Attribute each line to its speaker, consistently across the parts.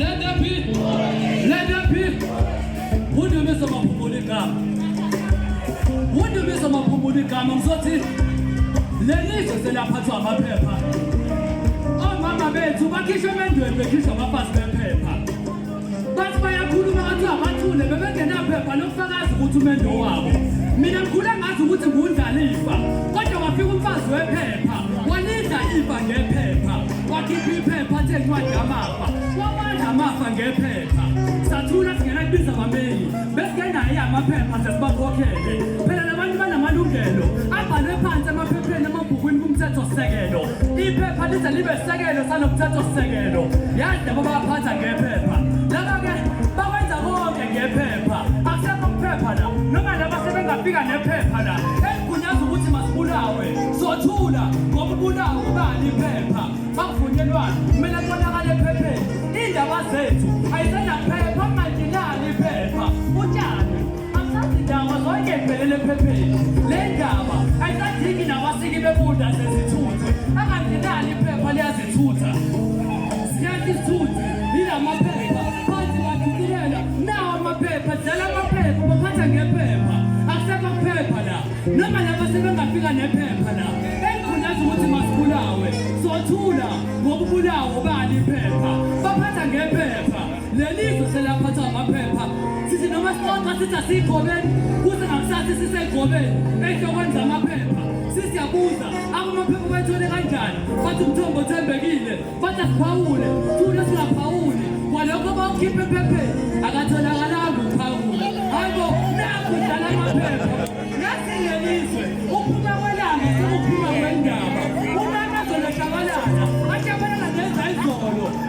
Speaker 1: Let there be. Let there be. Who do you miss about Pumulikam? Who do you miss about Pumulikam? I'm sorry. Lenny is the Lapata of my paper. Oh, Mamma Bay, to vacation and do a vacation of my past paper. But by a good amount of my two, never get up paper, no further to men no hour. Mina Kula has to put a wound and leave. What do I feel fast with paper? One is that if I get paper. What if you paper take one Yamapa? What Yamapa and get paper? Satuna can I be some me? Best can I am a paper as a okay. Penaman Manugelo. I'm a pants and my paper and my boom set of Segado. If paper is a little Segado, son of Tato Segado. Yes, the Baba Pants and get paper. Baba is a hog and get paper. Accept of paper now. No matter what's even a big and a paper now. And Kunasu would must put away. So Tula, Gobuda, Ubani paper. Bafunyan, Melakona Pepe. In the Vaset, I said a paper, my dinner paper. Ujan, I'm sitting down, was like a Pepe. Lengama, I got taking a singing the food as a tutor. I'm dinner paper as a tutor. Scanty tutor, in my paper. Now I'm a paper, tell I'm a paper, but I get paper. Accept a paper now. No man ever said I'm a paper now. And Kunasu was my school away. So Tula, Gobuda, Ubani paper. Papa can get paper. Lenny to sell a part of my paper. Since no matter what is a sick woman, who's an assassin is a woman. Make your ones on my paper. Since your boozer, I'm a paper to the Rangan. But to Tombo Tembegin, but a Paul, to the Paul. Whatever keep a pepe, I got to the Paul. I go now with the paper. Nothing else. Open our land, open my window. Woman, to the Cavalana. I can't let that go.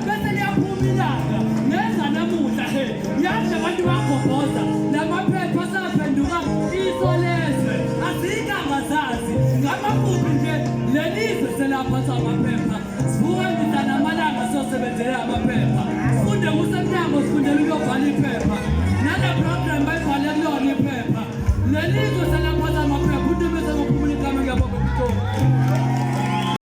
Speaker 1: Better than Pumilana. Yes, and a moon ahead. Yes, I want to propose. Now my papers are pendulum. Is all less. I think I'm a sassy. I'm a moving. Lenny to sell up on my paper. Spoon is an amana, so my paper. The Muslim was put a little funny paper. Not a problem by Paladon paper. The legal